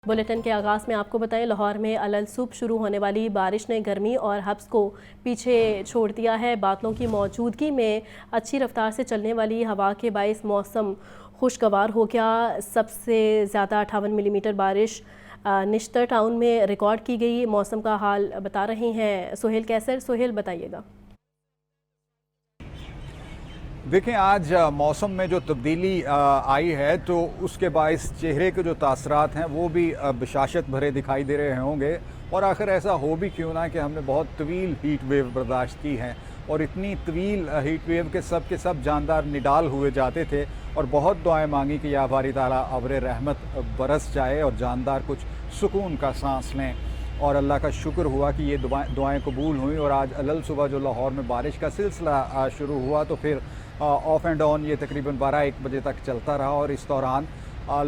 Bulletin کے آغاز میں آپ کو بتائیں لاہور میں علل صبح شروع ہونے والی بارش نے گرمی اور حبس کو پیچھے چھوڑ دیا ہے۔ بادلوں کی موجودگی میں اچھی رفتار سے چلنے والی ہوا کے باعث موسم خوشگوار ہو گیا۔ سب سے زیادہ 58 ملی میٹر بارش نشتر ٹاؤن میں ریکارڈ کی گئی۔ موسم کا حال بتا رہے ہیں سہیل کیسر۔ سہیل بتائیے گا۔ دیکھیں آج موسم میں جو تبدیلی آئی ہے تو اس کے باعث چہرے کے جو تاثرات ہیں وہ بھی بشاشت بھرے دکھائی دے رہے ہوں گے، اور آخر ایسا ہو بھی کیوں نہ کہ ہم نے بہت طویل ہیٹ ویو برداشت کی ہے، اور اتنی طویل ہیٹ ویو کے سب جاندار نڈال ہوئے جاتے تھے، اور بہت دعائیں مانگی کہ یا باری تعالیٰ ابر رحمت برس جائے اور جاندار کچھ سکون کا سانس لیں، اور اللہ کا شکر ہوا کہ یہ دعائیں قبول ہوئیں۔ اور آج علل صبح جو لاہور میں بارش کا سلسلہ شروع ہوا تو پھر آف اینڈ آن یہ تقریباً 12-1 بجے تک چلتا رہا، اور اس دوران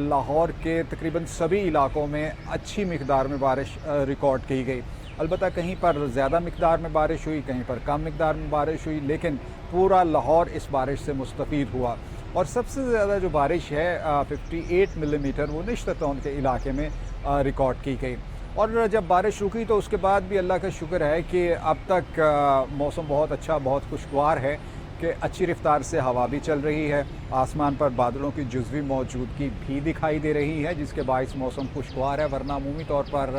لاہور کے تقریباً سبھی علاقوں میں اچھی مقدار میں بارش ریکارڈ کی گئی۔ البتہ کہیں پر زیادہ مقدار میں بارش ہوئی، کہیں پر کم مقدار میں بارش ہوئی، لیکن پورا لاہور اس بارش سے مستفید ہوا۔ اور سب سے زیادہ جو بارش ہے 58 ملی میٹر وہ نشتر ٹاؤن کے علاقے میں ریکارڈ کی گئی۔ اور جب بارش رکی تو اس کے بعد بھی اللہ کا شکر ہے کہ اب تک موسم بہت اچھا، بہت خوشگوار ہے کہ اچھی رفتار سے ہوا بھی چل رہی ہے، آسمان پر بادلوں کی جزوی موجودگی بھی دکھائی دے رہی ہے، جس کے باعث موسم خوشگوار ہے۔ ورنہ عمومی طور پر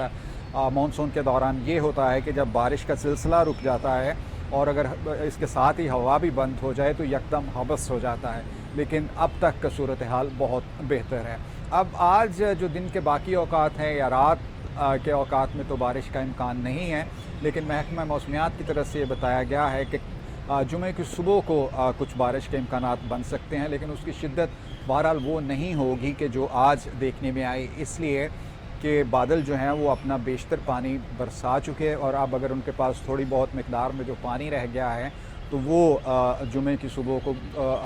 مانسون کے دوران یہ ہوتا ہے کہ جب بارش کا سلسلہ رک جاتا ہے اور اگر اس کے ساتھ ہی ہوا بھی بند ہو جائے تو یکدم حبس ہو جاتا ہے، لیکن اب تک کا صورتحال بہت بہتر ہے۔ اب آج جو دن کے باقی اوقات ہیں یا رات کے اوقات میں تو بارش کا امکان نہیں ہے، لیکن محکمہ موسمیات کی طرف سے یہ بتایا گیا ہے کہ جمعے کی صبح کو کچھ بارش کے امکانات بن سکتے ہیں، لیکن اس کی شدت بہرحال وہ نہیں ہوگی کہ جو آج دیکھنے میں آئی، اس لیے کہ بادل جو ہیں وہ اپنا بیشتر پانی برسا چکے، اور اب اگر ان کے پاس تھوڑی بہت مقدار میں جو پانی رہ گیا ہے تو وہ جمعے کی صبح کو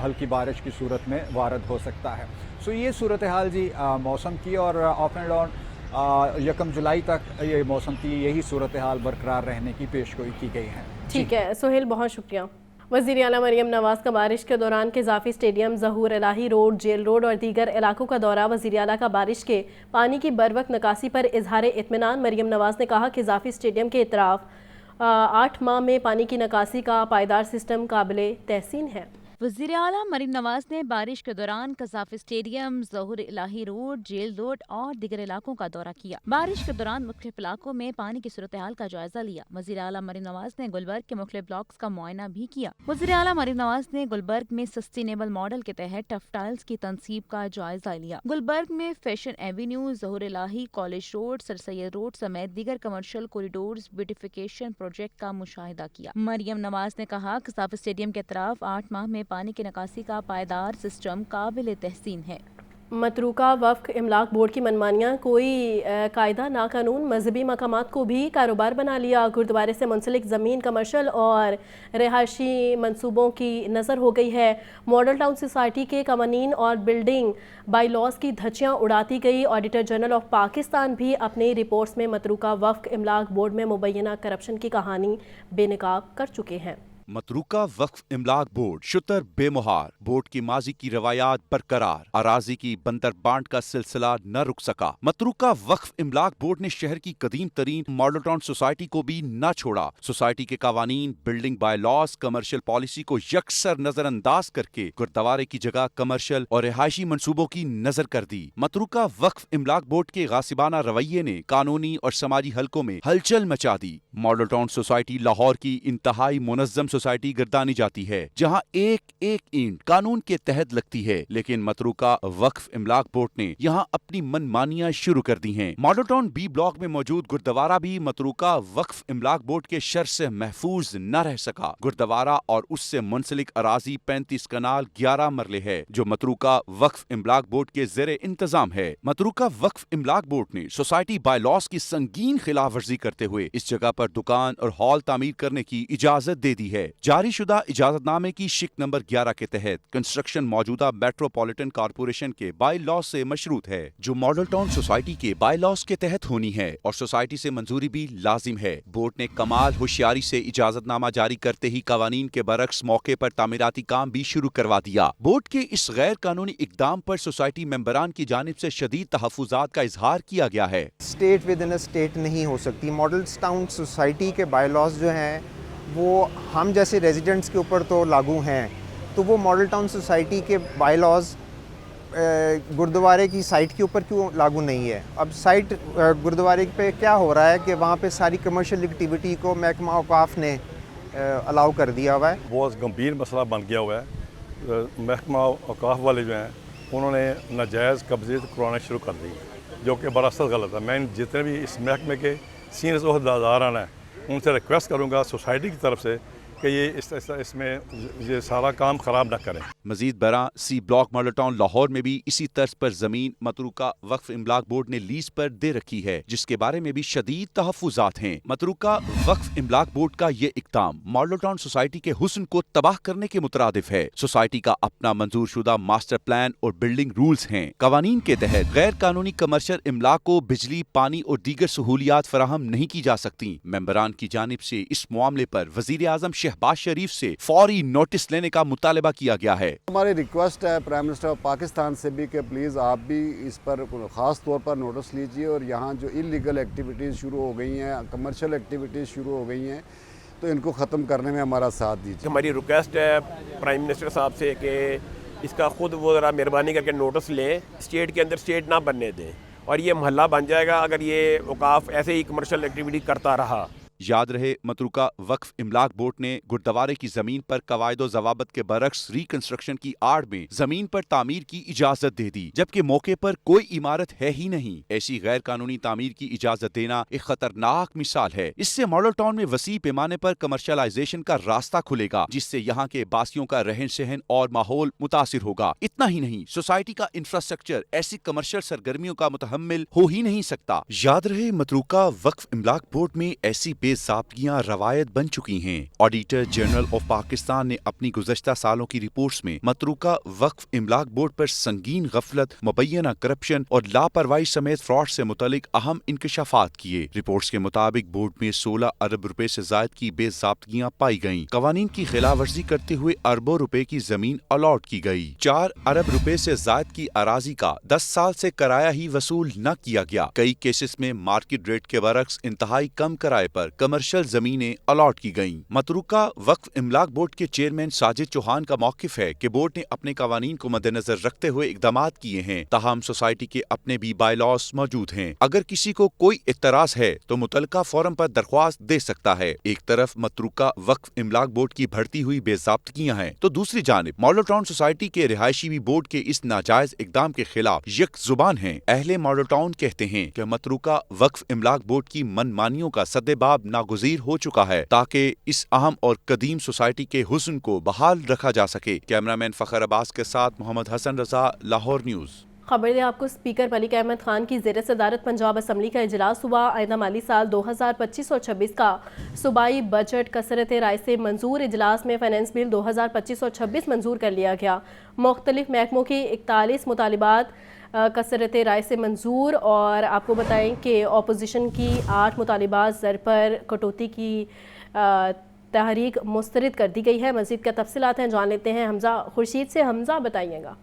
ہلکی بارش کی صورت میں وارد ہو سکتا ہے۔ سو یہ صورتحال جی موسم کی، اور آف اینڈ آن 1 جولائی تک یہ موسم کی یہی صورتحال برقرار رہنے کی پیشگوئی کی گئی ہے۔ ٹھیک ہے سہیل، بہت شکریہ۔ وزیر اعلیٰ مریم نواز کا بارش کے دوران قذافی اسٹیڈیم، ظہور الہی روڈ، جیل روڈ اور دیگر علاقوں کا دورہ۔ وزیر اعلیٰ کا بارش کے پانی کی بروقت نکاسی پر اظہار اطمینان۔ مریم نواز نے کہا کہ قذافی اسٹیڈیم کے اطراف 8 ماہ میں پانی کی نکاسی کا پائیدار سسٹم قابل تحسین ہے۔ وزیر اعلیٰ مریم نواز نے بارش کے دوران قذافی اسٹیڈیم، ظہور الہی روڈ، جیل روڈ اور دیگر علاقوں کا دورہ کیا۔ بارش کے دوران مختلف علاقوں میں پانی کی صورتحال کا جائزہ لیا۔ وزیر اعلیٰ مریم نواز نے گلبرگ کے مختلف بلاکس کا معائنہ بھی کیا۔ وزیر اعلیٰ مریم نواز نے گلبرگ میں سسٹینیبل ماڈل کے تحت ٹیکسٹائلز کی تنصیب کا جائزہ لیا۔ گلبرگ میں فیشن ایوینیو، ظہور الہی، کالج روڈ، سر سید روڈ سمیت دیگر کمرشل کوریڈورز بیوٹیفیکیشن پروجیکٹ کا مشاہدہ کیا۔ مریم نواز نے کہا کہ قذافی اسٹیڈیم کے اطراف 8 ماہ میں پانی کی نکاسی کا پائیدار سسٹم قابل تحسین ہے۔ متروکہ وقف املاک بورڈ کی منمانیاں، کوئی قاعدہ نا قانون، مذہبی مقامات کو بھی کاروبار بنا لیا۔ گردوارے سے منسلک زمین کمرشل اور رہائشی منصوبوں کی نظر ہو گئی ہے۔ ماڈل ٹاؤن سوسائٹی کے قوانین اور بلڈنگ بائی لاز کی دھجیاں اڑاتی گئی۔ آڈیٹر جنرل آف پاکستان بھی اپنی رپورٹس میں متروکہ وقف املاک بورڈ میں مبینہ کرپشن کی کہانی بے نقاب کر چکے ہیں۔ متروکہ وقف املاک بورڈ شتر بے مہار، بورڈ کی ماضی کی روایات برقرار، اراضی کی بندر بانٹ کا سلسلہ نہ رک سکا۔ متروکہ وقف املاک بورڈ نے شہر کی قدیم ترین ماڈل ٹاؤن سوسائٹی کو بھی نہ چھوڑا۔ سوسائٹی کے قوانین، building by laws, commercial policy کو یکسر نظر انداز کر کے گردوارے کی جگہ کمرشل اور رہائشی منصوبوں کی نظر کر دی۔ متروکہ وقف املاک بورڈ کے غاصبانہ رویے نے قانونی اور سماجی حلقوں میں ہلچل مچا دی۔ ماڈل ٹاؤن سوسائٹی لاہور کی انتہائی منظم سوسائٹی گردانی جاتی ہے، جہاں ایک ایک اینٹ قانون کے تحت لگتی ہے، لیکن متروکہ وقف املاک بورڈ نے یہاں اپنی من مانیاں شروع کر دی ہیں۔ ماڈل ٹاؤن بی بلاک میں موجود گردوارہ بھی متروکہ وقف املاک بورڈ کے شر سے محفوظ نہ رہ سکا۔ گردوارہ اور اس سے منسلک اراضی 35 کنال 11 مرلے ہے، جو متروکہ وقف املاک بورڈ کے زیر انتظام ہے۔ متروکہ وقف املاک بورڈ نے سوسائٹی بائی لاز کی سنگین خلاف ورزی کرتے ہوئے اس جگہ پر دکان اور ہال تعمیر کرنے کی اجازت دے دی ہے۔ जारी शुदा इजाजतनामे की शिक नंबर 11 के तहत कंस्ट्रक्शन मौजूदा मेट्रोपॉलिटन कॉरपोरेशन के बाई लॉज से मशरूत है, जो मॉडल टाउन सोसाइटी के बाई लॉज के तहत होनी है और सोसाइटी से मंजूरी भी लाजिम है। बोर्ड ने कमाल होशियारी से इजाजतनामा जारी करते ही कवानीन के बरक्स मौके पर तामीराती काम भी शुरू करवा दिया। बोर्ड के इस गैर कानूनी इकदाम पर सोसाइटी मेंबरान की जानिब से शदीद तहफ़्फ़ुज़ात का इजहार किया गया है। State with in a state नहीं हो सकती। मॉडल टाउन सोसाइटी के बायलॉज जो हैं वो हम जैसे रेजिडेंट्स के ऊपर तो लागू हैं, तो वो मॉडल टाउन सोसाइटी के बायलॉज गुरुद्वारे की साइट के ऊपर क्यों लागू नहीं है। अब साइट गुरुद्वारे पे क्या हो रहा है कि वहाँ पे सारी कमर्शियल एक्टिविटी को महकमा औकाफ ने अलाउ कर दिया हुआ है। बहुत गंभीर मसला बन गया हुआ है। महकमा औकाफ वाले जो हैं उन्होंने नाजायज़ कब्जे करवाना शुरू कर दी, जो कि बरासत गलत है। मैं जितने भी इस महकमे के सीनियर ओहदेदारान हैं उनसे रिक्वेस्ट करूँगा सोसाइटी की तरफ से कि ये इसमें ये सारा काम ख़राब न करें। मजीद बरा C block model town Lahore में भी इसी तर्ज पर जमीन मतरूका वक्फ इमलाक बोर्ड ने लीज पर दे रखी है, जिसके बारे में भी शदीद तहफ़्फ़ुज़ात हैं। मतरूका वक्फ इमलाक बोर्ड का ये इक़दाम मॉडल टाउन सोसाइटी के हुस्न को तबाह करने के मुतरादिफ है। सोसाइटी का अपना मंजूर शुदा मास्टर प्लान और बिल्डिंग रूल्स हैं। कवानीन के तहत गैर कानूनी कमर्शियल इमलाक को बिजली, पानी और दीगर सहूलियात फराहम नहीं की जा सकती। मेंबरान की जानिब से इस मामले पर वज़ीर आज़म शहबाज शरीफ से फौरी नोटिस लेने का मुतालबा किया गया है। हमारी रिक्वेस्ट है प्राइम मिनिस्टर ऑफ पाकिस्तान से भी कि प्लीज़ आप भी इस पर ख़ास तौर पर नोटिस लीजिए और यहाँ जो इलीगल एक्टिविटीज़ शुरू हो गई हैं, कमर्शियल एक्टिविटीज़ शुरू हो गई हैं, तो इनको ख़त्म करने में हमारा साथ दीजिए। हमारी रिक्वेस्ट है प्राइम मिनिस्टर साहब से कि इसका खुद वो ज़रा मेहरबानी करके नोटिस लें, स्टेट के अंदर स्टेट ना बनने दें और ये महल्ला बन जाएगा अगर ये औकाफ ऐसे ही कमर्शियल एक्टिविटी करता रहा। याद रहे मतरूका वक्फ इमलाक बोर्ड ने गुरुद्वारे की जमीन पर कवायदो जवाबत के बरक्स रिकंस्ट्रक्शन की आड़ में जमीन पर तामीर की इजाजत दे दी, जबकि मौके पर कोई इमारत है ही नहीं। ऐसी गैर कानूनी तामीर की इजाजत देना एक खतरनाक मिसाल है। इससे मॉडल टाउन में वसी पैमाने पर कमर्शलाइजेशन का रास्ता खुलेगा, जिससे यहाँ के बासियों का रहन सहन और माहौल मुतासिर होगा। इतना ही नहीं, सोसाइटी का इंफ्रास्ट्रक्चर ऐसी कमर्शियल सरगर्मियों का मुतहम्मिल हो ही नहीं सकता। याद रहे मतरूका वक्फ इमलाक बोर्ड में ऐसी बेज़ाब्तियां रवायत बन चुकी हैं। ऑडिटर जनरल ऑफ पाकिस्तान ने अपनी गुज़श्ता सालों की रिपोर्ट्स में मतरूका वक्फ इमलाक बोर्ड पर संगीन गफलत, मुबैना करप्शन और लापरवाही समेत फ्रॉड से मुतल्लिक अहम इंकशाफात किए। रिपोर्ट्स के मुताबिक बोर्ड में 16 अरब रुपए से जायद की बेज़ाब्तियां पाई गईं। कवानीन की खिलाफवर्जी करते हुए अरबों रुपए की जमीन अलॉट की गई। 4 अरब रुपए से जायद की अराजी का 10 साल से किराया ही वसूल न किया गया। कई केसेस में मार्केट रेट के बरक्स इंतहाई कम किराए पर कमर्शियल जमीनें अलॉट की गईं। मतरूका वक्फ इमलाक बोर्ड के चेयरमैन साजिद चौहान का मौकिफ है कि बोर्ड ने अपने कवानीन को मद्देनजर रखते हुए इकदामात किए हैं, ताहम सोसाइटी के अपने भी बायलॉस मौजूद हैं। अगर किसी को कोई इतराज है तो मुतलका फोरम पर दरख्वास्त दे सकता है। एक तरफ मतरूका वक्फ इमलाक बोर्ड की बढ़ती हुई बेज़ाब्तियां हैं, तो दूसरी जानिब मॉडल टाउन सोसाइटी के रिहायशी भी बोर्ड के इस नाजायज इकदाम के खिलाफ यक जुबान हैं। अहले मॉडल टाउन कहते हैं कि मतरूका वक्फ इमलाक बोर्ड की मनमानियों का सद्देबाब नागुज़ीर हो चुका है, ताकि इस अहम और कदीम सोसाइटी के हुस्न को बहाल रखा जा सके। कैमरामैन फखर अब्बास के साथ मोहम्मद हसन रजा, लाहौर न्यूज़। खबर है आपको, स्पीकर मलिक अहमद खान की ज़ेर सदारत पंजाब असम्बली का इजलास हुआ। आइंदा माली साल 2025 और 26 का सूबाई बजट कसरत राय से मंजूर। इजलास में फाइनेंस बिल 2025 और 26 मंजूर कर लिया गया। मुख्तलिफ महकमों की 41 मुतालिबात कसरत राय से मंजूर। और आपको बताएं कि अपोजिशन की 8 मुतालिबात ज़र पर कटौती की तहरीक मुस्तरद कर दी गई है। मज़ीद का तफसीलात हैं, जान लेते हैं हमजा खुर्शीद से। हमजा बताइएगा।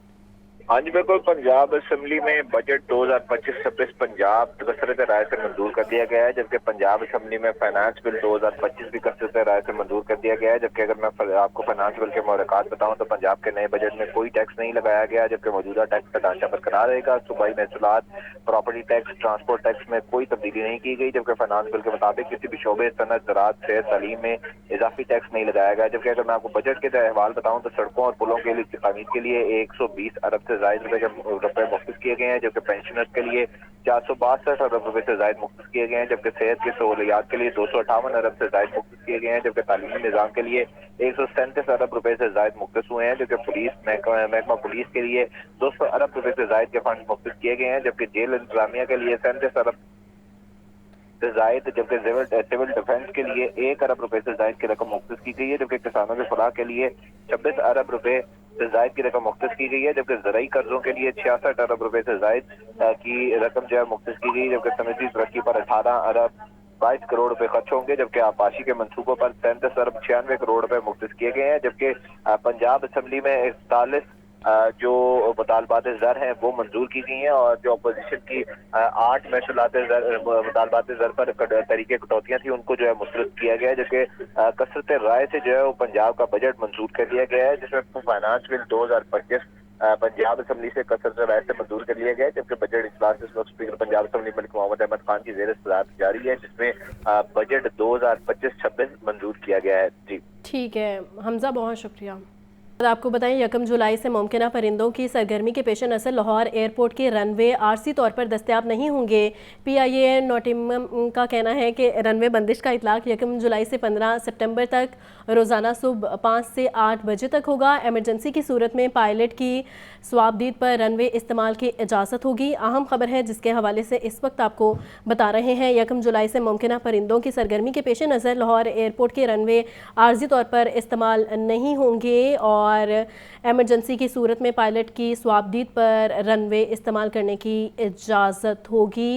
हाँ जी बिल्कुल, पंजाब असम्बली में बजट 2025-26 पंजाब कसरत राय से मंजूर कर दिया गया है, जबकि पंजाब असम्बली में फाइनेंस बिल 2025 भी कसरत राय से मंजूर कर दिया गया है। जबकि अगर मैं आपको फाइनेंस बिल के मौलकात बताऊं तो पंजाब के नए बजट में कोई टैक्स नहीं लगाया गया, जबकि मौजूदा टैक्स का ढांचा बरकरार रहेगा। सूबाई महसूलात, प्रॉपर्टी टैक्स, ट्रांसपोर्ट टैक्स में कोई तब्दीली नहीं की गई, जबकि फाइनेंस बिल के मुताबिक किसी भी शोबे, सनत, ज़राअत, सेहत, तालीम में इजाफी टैक्स नहीं लगाया गया। जबकि अगर मैं आपको बजट के अहवाल बताऊं तो सड़कों और पुलों के लिए तामीर के लिए 120 अरब से जायद रुपए मुख्तस किए गए हैं, जबकि पेंशनर्स के लिए 462 अरब रुपए से जायद मुख्तस किए गए हैं, जबकि सेहत की सहूलियात के लिए 258 अरब से जायद मुख्तस किए गए हैं, जबकि तालीमी निज़ाम के लिए 137 अरब रुपए से जायद मुख्तस हुए हैं, जबकि पुलिस महकमा पुलिस के लिए 200 अरब रुपए से जायद के फंड मुख्तस किए गए हैं, जबकि जेल इंतजामिया के लिए 37 अरब से जायद, जबकि सिविल डिफेंस के लिए 1 अरब रुपए से जायद की रकम मुख्तस की गई है, जबकि किसानों की फलाह के लिए 26 अरब रुपए से जायद की रकम मुख्तस की गई है, जबकि ज़राई कर्जों के लिए 66 अरब रुपए से जायद की रकम जो है मुख्तस की गई, जबकि सनती तरक्की पर 18 अरब 22 करोड़ रुपए खर्च होंगे, जबकि आबाशी के मंसूबों पर 37 अरब 96 करोड़ रुपए मुख्तस किए गए हैं, जबकि पंजाब असम्बली में 41 जो मुतालबात ज़र हैं वो मंजूर की गई हैं, और जो अपोजिशन की 8 मुतालबात ज़र पर तरीके कटौतियाँ थी उनको जो है मुस्तरद किया गया है, जबकि कसरत राय से जो है वो पंजाब का बजट मंजूर कर लिया गया है, जिसमें फाइनेंस बिल 2025 पंजाब असम्बली से कसरत राय से मंजूर कर लिया गया है, जबकि बजट इजलास इस वक्त स्पीकर पंजाब असम्बली मलिक मोहम्मद अहमद खान की ज़ेर सदारत जारी है, जिसमें बजट 2025-26 मंजूर किया गया है। जी ठीक है हमजा, बहुत शुक्रिया। आपको बताएं 1 जुलाई से मुमकिना परिंदों की सरगर्मी के पेश नज़र लाहौर एयरपोर्ट के रनवे आरसी तौर पर दस्तयाब नहीं होंगे। PIA नोटिम का कहना है कि रनवे बंदिश का इतलाक 1 जुलाई से 15 सितंबर तक रोज़ाना सुबह 5 से 8 बजे तक होगा। एमरजेंसी की सूरत में पायलट की स्वाबदीद पर रनवे इस्तेमाल की इजाज़त होगी। अहम खबर है जिसके हवाले से इस वक्त आपको बता रहे हैं। 1 जुलाई से मुमकिना परिंदों की सरगर्मी के पेश नज़र लाहौर एयरपोर्ट के रनवे आर्जी तौर पर इस्तेमाल नहीं होंगे और एमरजेंसी की सूरत में पायलट की स्वाबदीद पर रनवे इस्तेमाल करने की इजाज़त होगी।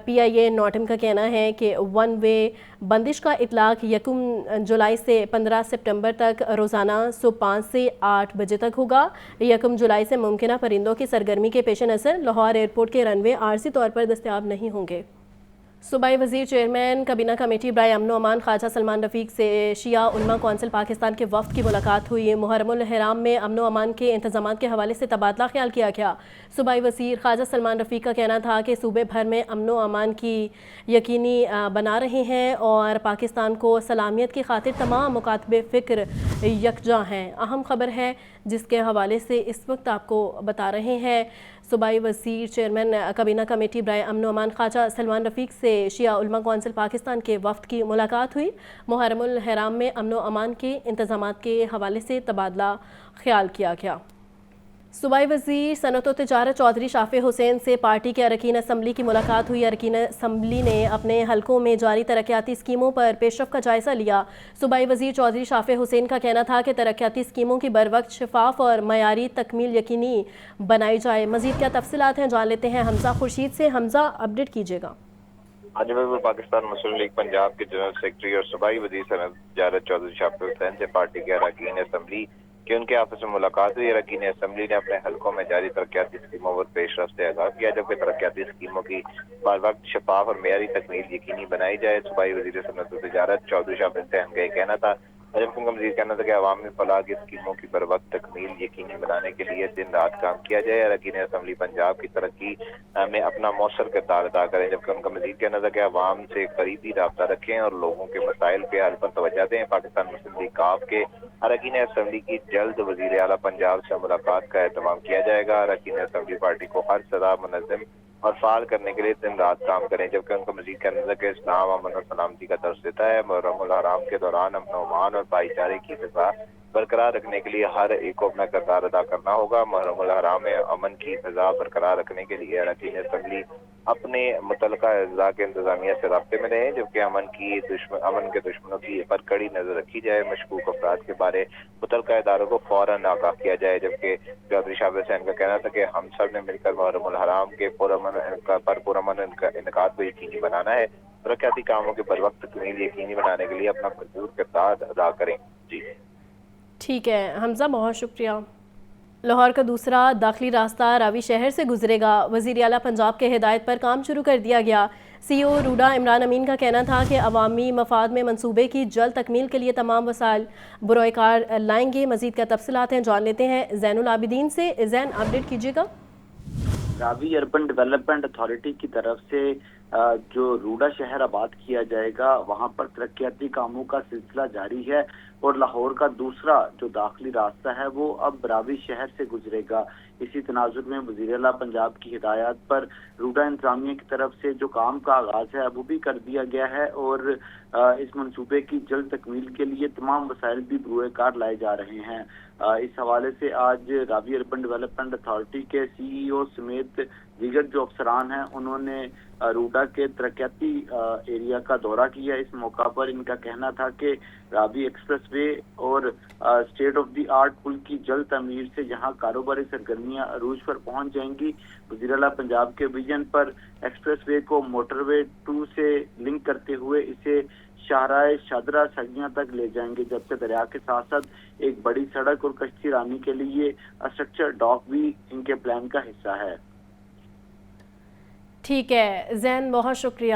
PIA नोटिम का कहना है कि वन वे बंदिश का इतलाक 1 जुलाई से 15 सितंबर तक रोज़ाना सुबह 5 से 8 बजे तक होगा। 1 जुलाई से मुमकिना परिंदों की सरगर्मी के पेश नज़र लाहौर एयरपोर्ट के रनवे आरसी तौर पर दस्तयाब नहीं होंगे। सूबाई वज़ीर चेयरमैन कबीना कमेटी बराए अमन अमान ख्वाजा सलमान रफ़ीक से शिया उलमा कौंसिल पाकिस्तान के वफ़द की मुलाकात हुई। मुहर्रमुल हराम में अमन अमान के इंतज़ामात के हवाले से तबादला ख्याल किया गया। सूबाई वज़ीर ख्वाजा सलमान रफ़ीक का कहना था कि सूबे भर में अमन अमान की यकीनी बना रहे हैं और पाकिस्तान को सलामियत की खातिर तमाम मुकातबे फ़िक्र यकजा हैं। अहम खबर है जिसके हवाले से इस वक्त आपको बता रहे हैं। सूबाई वज़ीर चेयरमैन कबीना कमेटी बराए अमन अमान ख्वाजा सलमान रफ़ीक से शिया उलमा कौंसिल पाकिस्तान के वफ़द की मुलाकात हुई। मुहर्रमुल हराम में अमन अमान के इंतज़ामात के हवाले से तबादला ख्याल किया गया। सूबाई वज़ीर सनअत व तिजारत चौधरी शाफ़े हुसैन से पार्टी के अरकान असम्बली की मुलाकात हुई। अरकान असम्बली ने अपने हलकों में जारी तरक्याती स्कीमों पर पेशरफ़ का जायज़ा लिया। सूबाई वज़ीर चौधरी शाफ़े हुसैन का कहना था कि तरक्याती स्कीमों की बर वक्त शफाफ और मयारी तकमील यकीनी बनाई जाए। मज़ीद क्या तफसीलात हैं जान लेते हैं हमजा खुर्शीद से। हमजा अपडेट कीजिएगा। आज पाकिस्तान मुस्लिम लीग पंजाब के जनरल सेक्रेटरी और सूबाई वज़ीर सनअत तिजारत चौधरी शाफ़े हुसैन से पार्टी के अरकान असम्बली कि उनके आपस में मुलाकात हुई। अरकान असम्बली ने अपने हलकों में जारी तरक्याती स्कीमों पर पेशरफ्त से आगाह किया, जबकि तरक्याती स्कीमों की बर वक्त शफाफ और मेयारी तकमील यकीनी बनाई जाए। सूबाई वज़ीर सनअत व तिजारत चौधरी शाफ़े हुसैन का कहना था। जबकि उनका मज़ीद कहना था कि अवामी फलाह की स्कीमों की बर वक्त तकमील यकीनी बनाने के लिए दिन रात काम किया जाए। अरकान असम्बली पंजाब की तरक्की में अपना मौसर किरदार अदा करें। जबकि उनका मज़ीद कहना था कि अवाम से करीबी रब्ता रखें और लोगों के मसाइल के हल पर तवज्जो दें। पाकिस्तान मुस्लिम लीग काफ के अरकान असम्बली की जल्द वज़ीर आला पंजाब से मुलाकात का एहतमाम किया जाएगा। अरकान असम्बली पार्टी को हर सदा मुनज़्ज़म और फाल करने के लिए दिन रात काम करें। जबकि उनका मज़ीद कहना था कि इस्लाम अमन और सलामती का दर्स देता है। मुहर्रमुल हराम के दौरान अमन अमान और भाईचारे की फिज़ा बरकरार रखने के लिए हर एक को अपना किरदार अदा करना होगा। मुहर्रमुल हराम में अमन की फिज़ा बरकरार रखने के लिए अरकान असम्बली अपने मुतल्लिका अज़्ज़ा के इंतज़ामिया से राब्ते में रहें, जबकि अमन के दुश्मनों की पर कड़ी नज़र रखी जाए। मशकूक अफराद के बारे मुतल्लिका इदारों को फ़ौरन आगाह किया जाए। जबकि चौधरी शाफ़े हुसैन का कहना था कि हम सब ने मिलकर मुहर्रमुल हराम के पुरअमन इनकाद को यकीनी बनाना है। तरक्याती कामों के बर वक्त तकमील यकीनी बनाने के लिए अपना भरपूर किरदार अदा करें। जी ठीक है हमजा, बहुत शुक्रिया। लाहौर का दूसरा दाखिली रास्ता रावी शहर से गुजरेगा। वज़ीर आला पंजाब के हिदायत पर काम शुरू कर दिया गया। CEO रूडा इमरान अमीन का कहना था कि अवामी मफाद में मनसूबे की जल्द तकमील के लिए तमाम वसाइल बुरोकार लाएंगे। मज़ीद क्या तफसीलात हैं जान लेते हैं ज़ैनुल आबिदीन से। ज़ैन अपडेट कीजिएगा। रावी अर्बन डेवलपमेंट अथॉरिटी की तरफ से जो रूडा शहर आबाद किया जाएगा वहां पर तरक्याती कामों का सिलसिला जारी है। اور لاہور کا دوسرا جو داخلی راستہ ہے وہ اب راوی شہر سے گزرے گا۔ اسی تناظر میں وزیر اعلیٰ پنجاب کی ہدایات پر روٹا انتظامیہ کی طرف سے جو کام کا آغاز ہے وہ بھی کر دیا گیا ہے، اور اس منصوبے کی جلد تکمیل کے لیے تمام وسائل بھی بروئے کار لائے جا رہے ہیں۔ اس حوالے سے آج راوی اربن ڈیولپمنٹ اتھارٹی کے سی ای او سمیت دیگر جو افسران ہیں انہوں نے روٹا کے ترقیاتی ایریا کا دورہ کیا۔ اس موقع پر ان کا کہنا تھا کہ راوی ایکسپریس وے اور اسٹیٹ آف دی آرٹ پل کی جلد تعمیر سے جہاں کاروباری سرگرمیاں عروج پر پہنچ جائیں گی، وزیر اعلیٰ پنجاب کے ویژن پر ایکسپریس وے کو موٹر وے 2 سے لنک کرتے ہوئے اسے شاہراہ شادرہ سگیاں تک لے جائیں گے، جبکہ دریا کے ساتھ ساتھ ایک بڑی سڑک اور کشتی رانی کے لیے اسٹرکچر ڈاک بھی ان کے پلان کا حصہ ہے۔ ٹھیک ہے زین، بہت شکریہ۔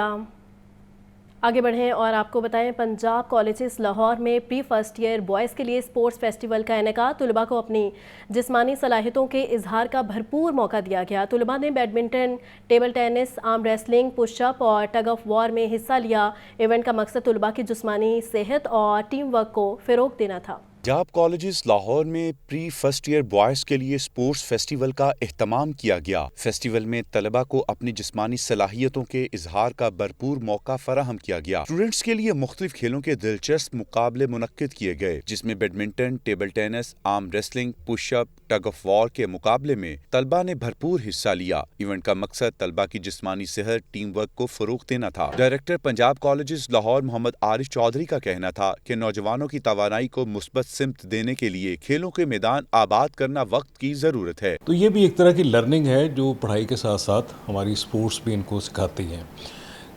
آگے بڑھیں اور آپ کو بتائیں، پنجاب کالجز لاہور میں پری فرسٹ ایئر بوائز کے لیے اسپورٹس فیسٹیول کا انعقاد۔ طلباء کو اپنی جسمانی صلاحیتوں کے اظہار کا بھرپور موقع دیا گیا۔ طلباء نے badminton, table tennis, arm wrestling, push اپ اور ٹگ آف وار میں حصہ لیا۔ ایونٹ کا مقصد طلباء کی جسمانی صحت اور ٹیم ورک کو فروغ دینا تھا۔ پنجاب کالجز لاہور میں پری فرسٹ ایئر بوائز کے لیے اسپورٹس فیسٹیول کا اہتمام کیا گیا۔ فیسٹیول میں طلباء کو اپنی جسمانی صلاحیتوں کے اظہار کا بھرپور موقع فراہم کیا گیا۔ اسٹوڈنٹس کے لیے مختلف کھیلوں کے دلچسپ مقابلے منعقد کیے گئے، جس میں badminton, table tennis, arm wrestling, push up, tug of war کے مقابلے میں طلباء نے بھرپور حصہ لیا۔ ایونٹ کا مقصد طلباء کی جسمانی صحت، ٹیم ورک کو فروغ دینا تھا۔ ڈائریکٹر پنجاب کالجز لاہور محمد عارف چودھری کا کہنا تھا کہ نوجوانوں کی توانائی کو مثبت سمت دینے کے لیے کھیلوں کے میدان آباد کرنا وقت کی ضرورت ہے۔ تو یہ بھی ایک طرح کی لرننگ ہے جو پڑھائی کے ساتھ ساتھ ہماری اسپورٹس بھی ان کو سکھاتی ہیں،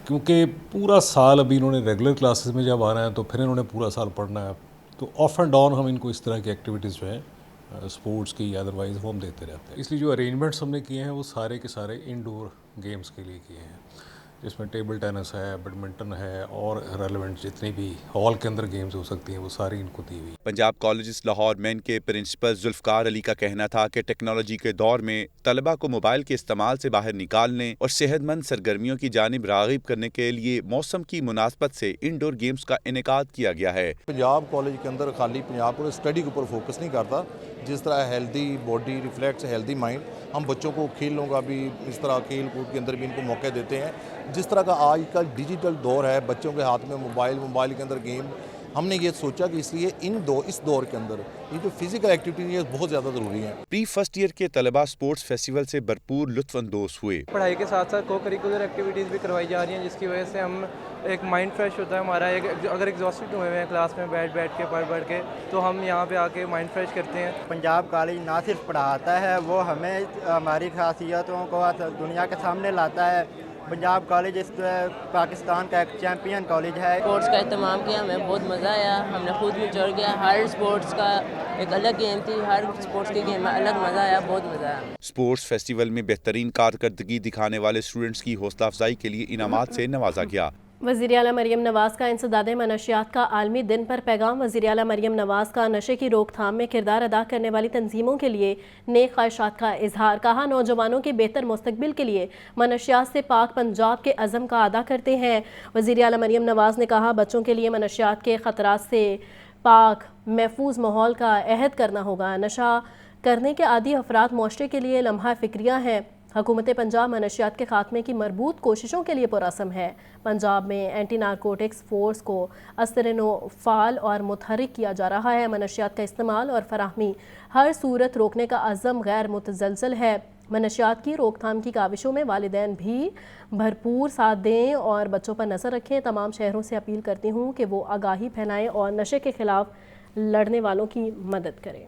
کیونکہ پورا سال ابھی انہوں نے ریگولر کلاسز میں جب آنا ہے تو پھر انہوں نے پورا سال پڑھنا ہے، تو آف اینڈ ڈاؤن ہم ان کو اس طرح کی ایکٹیویٹیز جو ہیں اسپورٹس کی یا ادروائز وہ ہم دیتے رہتے ہیں۔ اس لیے جو ارینجمنٹس ہم نے کیے ہیں وہ سارے کے سارے انڈور گیمز کے لیے کیے ہیں، جس میں ٹیبل ٹینس ہے، بیڈمنٹن ہے اور ریلیونٹ جتنی بھی ہال کے اندر گیمز ہو سکتی ہیں وہ ساری ان کو دی ہوئی۔ پنجاب کالجز لاہور مین کے پرنسپل ذوالفقار علی کا کہنا تھا کہ ٹیکنالوجی کے دور میں طلباء کو موبائل کے استعمال سے باہر نکالنے اور صحت مند سرگرمیوں کی جانب راغب کرنے کے لیے موسم کی مناسبت سے انڈور گیمز کا انعقاد کیا گیا ہے۔ پنجاب کالج کے اندر خالی پنجاب کو اسٹڈی کے اوپر فوکس نہیں کرتا، جس طرح healthy body reflects healthy mind, ہم بچوں کو کھیلوں کا بھی اس طرح کھیل کود کے اندر بھی ان کو موقع دیتے ہیں۔ جس طرح کا آج کا ڈیجیٹل دور ہے، بچوں کے ہاتھ میں موبائل کے اندر گیم، ہم نے یہ سوچا کہ اس لیے اس دور کے اندر یہ جو فزیکل ایکٹیویٹی ہے بہت زیادہ ضروری ہے۔ پری فرسٹ ایئر کے طلباء اسپورٹس فیسٹیول سے بھرپور لطف اندوز ہوئے۔ پڑھائی کے ساتھ ساتھ کو کریکولر ایکٹیویٹیز بھی کروائی جا رہی ہیں، جس کی وجہ سے ہم ایک مائنڈ فریش ہوتا ہے ہمارا۔ اگر ایگزاسٹڈ ہوئے ہیں کلاس میں بیٹھ کے پڑھ کے، تو ہم یہاں پہ آ کے مائنڈ فریش کرتے ہیں۔ پنجاب کالج نہ صرف پڑھاتا ہے، وہ ہمیں ہماری خاصیتوں کو دنیا کے سامنے لاتا ہے۔ پنجاب کالج اس پاکستان کا ایک چیمپئن کالج ہے۔ اسپورٹس کا اہتمام کیا، ہمیں بہت مزہ آیا، ہم نے خود بھی جڑ گیا۔ ہر اسپورٹس کا ایک الگ گیم تھی، ہر اسپورٹس کی گیم میں الگ مزہ آیا، بہت مزہ آیا۔ اسپورٹس فیسٹیول میں بہترین کارکردگی دکھانے والے اسٹوڈنٹس کی حوصلہ افزائی کے لیے انعامات سے نوازا گیا۔ وزیر اعلیٰ مریم نواز کا انسداد منشیات کا عالمی دن پر پیغام۔ وزیر اعلیٰ مریم نواز کا نشے کی روک تھام میں کردار ادا کرنے والی تنظیموں کے لیے نیک خواہشات کا اظہار۔ کہا، نوجوانوں کے بہتر مستقبل کے لیے منشیات سے پاک پنجاب کے عزم کا ادا کرتے ہیں۔ وزیر اعلیٰ مریم نواز نے کہا، بچوں کے لیے منشیات کے خطرات سے پاک محفوظ ماحول کا عہد کرنا ہوگا۔ نشہ کرنے کے عادی افراد معاشرے کے لیے لمحہ فکریہ ہیں۔ حکومت پنجاب منشیات کے خاتمے کی مربوط کوششوں کے لیے پرعزم ہے۔ پنجاب میں اینٹی نارکوٹکس فورس کو اثرنو فعال اور متحرک کیا جا رہا ہے۔ منشیات کا استعمال اور فراہمی ہر صورت روکنے کا عزم غیر متزلزل ہے۔ منشیات کی روک تھام کی کاوشوں میں والدین بھی بھرپور ساتھ دیں اور بچوں پر نظر رکھیں۔ تمام شہروں سے اپیل کرتی ہوں کہ وہ آگاہی پھیلائیں اور نشے کے خلاف لڑنے والوں کی مدد کریں۔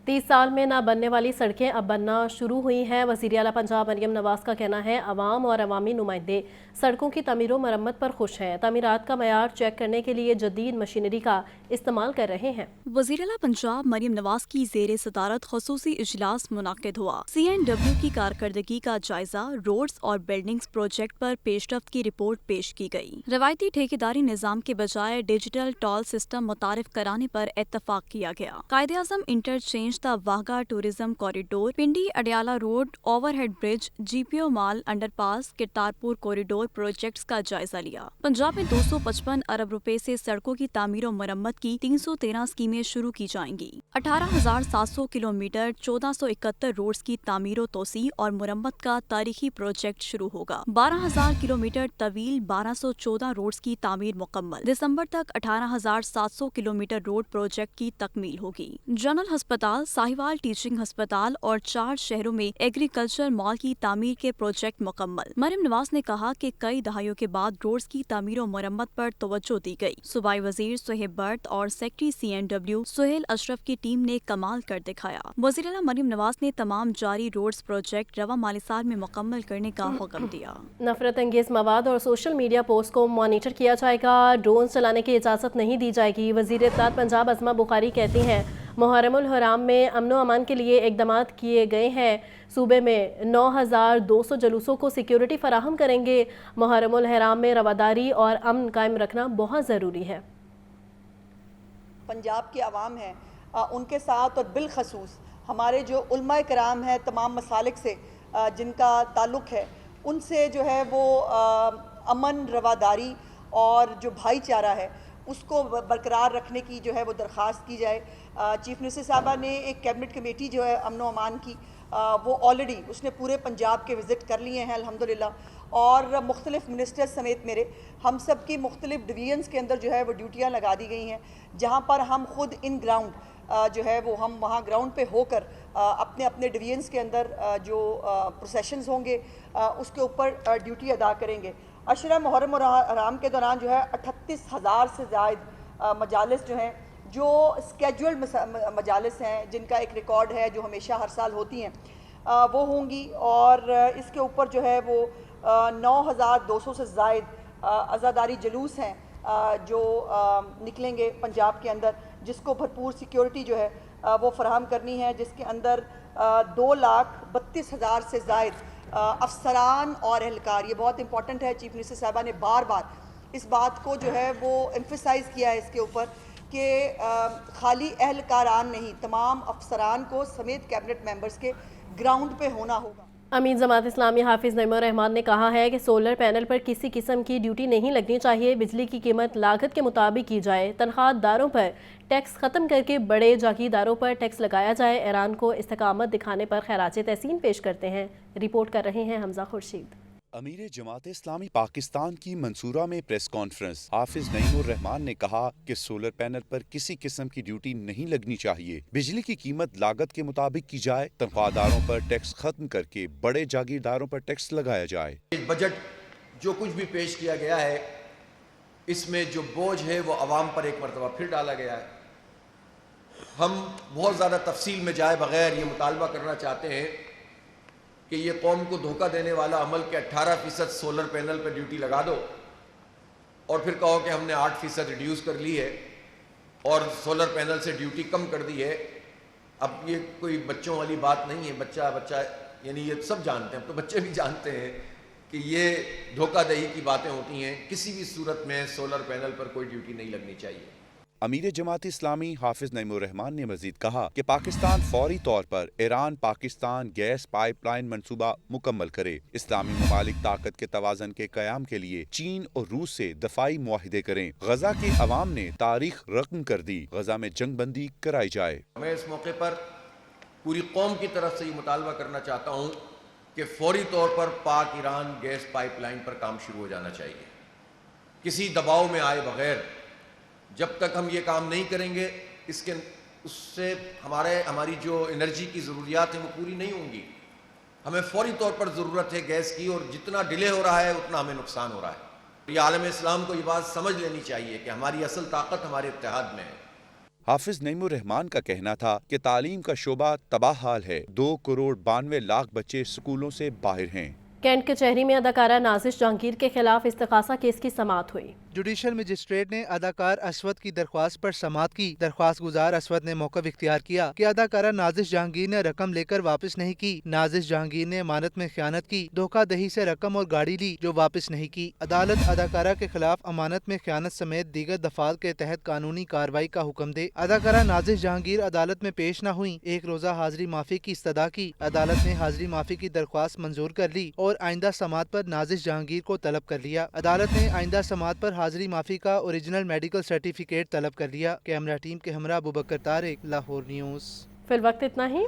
30 سال میں نہ بننے والی سڑکیں اب بننا شروع ہوئی ہیں۔ وزیر اعلیٰ پنجاب مریم نواز کا کہنا ہے، عوام اور عوامی نمائندے سڑکوں کی تعمیر و مرمت پر خوش ہیں۔ تعمیرات کا معیار چیک کرنے کے لیے جدید مشینری کا استعمال کر رہے ہیں۔ وزیر اعلیٰ پنجاب مریم نواز کی زیر صدارت خصوصی اجلاس منعقد ہوا۔ CNW کی کارکردگی کا جائزہ، روڈز اور بلڈنگز پروجیکٹ پر پیش رفت کی رپورٹ پیش کی گئی۔ روایتی ٹھیکیداری نظام کے بجائے ڈیجیٹل ٹول سسٹم متعارف کرانے پر اتفاق کیا گیا۔ قائد اعظم انٹرچینج सराजदा Wagah tourism corridor, Pindi Adiala road, overhead bridge, GPO mall underpass, Kartarpur corridor projects का जायजा लिया। पंजाब में 255 अरब रुपए से सड़कों की तामीर और मरम्मत की 313 स्कीमें शुरू की जाएंगी। 18,700 किलोमीटर 1471 रोड्स की तामीर तोसी और मुरम्मत का तारीखी प्रोजेक्ट शुरू होगा। 12,000 किलोमीटर तवील 1214 रोड्स की तामीर मुकम्मल। दिसंबर तक 18,700 किलोमीटर रोड प्रोजेक्ट की तकमील होगी। जनरल अस्पताल, साहिवाल टीचिंग अस्पताल और 4 शहरों में एग्रीकल्चर मॉल की तामीर के प्रोजेक्ट मुकम्मल। मरियम नवाज ने कहा कि कई दहाइयों के बाद रोड्स की तामीर और मरम्मत पर तवज्जो दी गई। सूबाई वजीर सुहेब बर्द और सेक्रेटरी CNW सुहेल अशरफ की टीम ने कमाल कर दिखाया। वज़ीर आला मरियम नवाज ने तमाम जारी रोड्स प्रोजेक्ट रवा माली साल में मुकम्मल करने का हुक्म दिया। नफरत अंगेज मवाद और सोशल मीडिया पोस्ट को मॉनिटर किया जाएगा, ड्रोन चलाने की इजाज़त नहीं दी जाएगी। वज़ीर इत्तलात पंजाब अज़मा बुखारी कहती हैं मुहर्रमुल हराम में अमन व अमान के लिए इक़दामात किए गए हैं। सूबे में 9,200 जुलूसों को सिक्योरिटी फराहम करेंगे। मुहर्रमुल हराम में रवादारी और अमन कायम रखना बहुत ज़रूरी है। पंजाब की आवाम है उनके साथ और बिलखसूस हमारे जो उलमाए कराम हैं तमाम मसालिक से जिनका ताल्लुक़ है उनसे जो है वो अमन रवादारी और जो भाईचारा है उसको बरकरार रखने की जो है वो दरख्वास्त की जाए। चीफ मिनिस्टर साहबा ने एक कैबिनेट कमेटी जो है अमन व अमान की वो ऑलरेडी उसने पूरे पंजाब के विज़िट कर लिए हैं अल्हम्दुलिल्लाह और मुख्तलिफ मिनिस्टर्स समेत मेरे हम सब की मुख्तलिफ डिवीजन्स के अंदर जो है वो ड्यूटियाँ लगा दी गई हैं जहाँ पर हम खुद इन ग्राउंड जो है वो हम वहाँ ग्राउंड पे होकर अपने अपने डिवीजन्स के अंदर जो प्रोसेशंस होंगे उसके ऊपर ड्यूटी अदा करेंगे। अशरा मुहर्रम और हराम के दौरान जो है 38,000 से ज़ायद मजालिस जो हैं जो स्केड्यूल्ड मजालिस हैं जिनका एक रिकॉर्ड है जो हमेशा हर साल होती हैं वो होंगी और इसके ऊपर जो है वो 9,200 से ज़ायद आज़ादारी जुलूस हैं जो निकलेंगे पंजाब के अंदर जिसको भरपूर सिक्योरिटी जो है वो फराहम करनी है जिसके अंदर 2,32,000 से ज़ायद अफसरान और एहलकार। ये बहुत इंपॉर्टेंट है। चीफ मिनिस्टर साहबा ने बार बार इस बात को जो है वो एम्फेसाइज़ किया है इसके ऊपर कि खाली एहलकारान नहीं तमाम अफसरान को समेत कैबिनेट मेंबर्स के ग्राउंड पे होना होगा। अमीन जमात इस्लामी हाफिज़ नईमुर रहमान ने कहा है कि सोलर पैनल पर किसी किस्म की ड्यूटी नहीं लगनी चाहिए। बिजली की कीमत लागत के मुताबिक की जाए। तनख्वाहदारों पर टैक्स ख़त्म करके बड़े जागीरदारों पर टैक्स लगाया जाए। ईरान को इस्तकामत दिखाने पर खैराज तहसीन पेश करते हैं। रिपोर्ट कर रहे हैं हमजा खुर्शीद। अमीर जमात इस्लामी पाकिस्तान की मंसूरा में प्रेस कॉन्फ्रेंस हाफिज नईमुर रहमान ने कहा कि सोलर पैनल पर किसी किस्म की ड्यूटी नहीं लगनी चाहिए। बिजली की कीमत लागत के मुताबिक की जाए। तनख्वाहदारों पर टैक्स खत्म करके बड़े जागीरदारों पर टैक्स लगाया जाए। बजट जो कुछ भी पेश किया गया है इसमें जो बोझ है वो आवाम पर एक मरतबा फिर डाला गया है। हम बहुत ज़्यादा तफसील में जाए बगैर ये मुतालबा करना चाहते हैं कि ये कौम को धोखा देने वाला अमल के 18% सोलर पैनल पर ड्यूटी लगा दो और फिर कहो कि हमने 8% रिड्यूस कर ली है और सोलर पैनल से ड्यूटी कम कर दी है। अब ये कोई बच्चों वाली बात नहीं है। बच्चा यानी ये सब जानते हैं, अब तो बच्चे भी जानते हैं कि ये धोखाधड़ी की बातें होती हैं। किसी भी सूरत में सोलर पैनल पर कोई ड्यूटी नहीं लगनी चाहिए। अमीर जमात इस्लामी हाफिज नईमुर रहमान ने मजीद कहा कि पाकिस्तान फौरी तौर पर ईरान पाकिस्तान गैस पाइपलाइन मंसूबा मुकम्मल करे। इस्लामी ममालिक ताकत के तवाज़न के क़याम के लिए चीन और रूस से दफाई मुआहिदे करें। गजा के अवाम ने तारीख रकम कर दी, गजा में जंग बंदी कराई जाए। मैं इस मौके पर पूरी कौम की तरफ से ये मुतालबा करना चाहता हूँ कि फौरी तौर पर पाक ईरान गैस पाइपलाइन पर काम शुरू हो जाना चाहिए। किसी दबाव में आए बगैर जब तक हम ये काम नहीं करेंगे उससे हमारी जो एनर्जी की ज़रूरियात हैं वो पूरी नहीं होंगी। हमें फौरी तौर पर ज़रूरत है गैस की और जितना डिले हो रहा है उतना हमें नुकसान हो रहा है। ये आलम इस्लाम को ये बात समझ लेनी चाहिए कि हमारी असल ताकत हमारे इत्तेहाद में है। हाफिज नईमुर रहमान का कहना था कि तालीम का शोबा तबाह हाल है। 2 करोड़ 92 लाख बच्चे स्कूलों से बाहर हैं। कैंट कचहरी में अदाकारा नाजिश जहांगीर के खिलाफ इस्तग़ासा केस की समाअत हुई। जुडिशल मजिस्ट्रेट ने अदाकार असवद की दरख्वास्त पर समाअत की। दरख्वास्त गुजार असवद ने मौक़िफ़ इख्तियार किया कि अदाकारा नाजिश जहांगीर ने रकम लेकर वापस नहीं की। नाजिश जहांगीर ने अमानत में खयानत की, धोखाधड़ी से रकम और गाड़ी ली जो वापस नहीं की। अदालत अदाकारा के खिलाफ अमानत में खयानत समेत दीगर दफात के तहत कानूनी कार्रवाई का हुक्म दे। अदाकारा नाजिश जहांगीर अदालत में पेश न हुई, एक रोज़ा हाजिरी माफी की इस्तदा की। अदालत ने हाजिरी माफी की दरख्वास्त मंजूर कर ली और आइंदा समाअत पर नाजिश जहांगीर को तलब कर लिया। अदालत ने आइंदा समाअत पर हाजिरी माफी का ओरिजिनल मेडिकल सर्टिफिकेट तलब कर लिया। कैमरा टीम के हमरा अबूबकर तारिक, लाहौर न्यूज़। फिल वक्त इतना ही।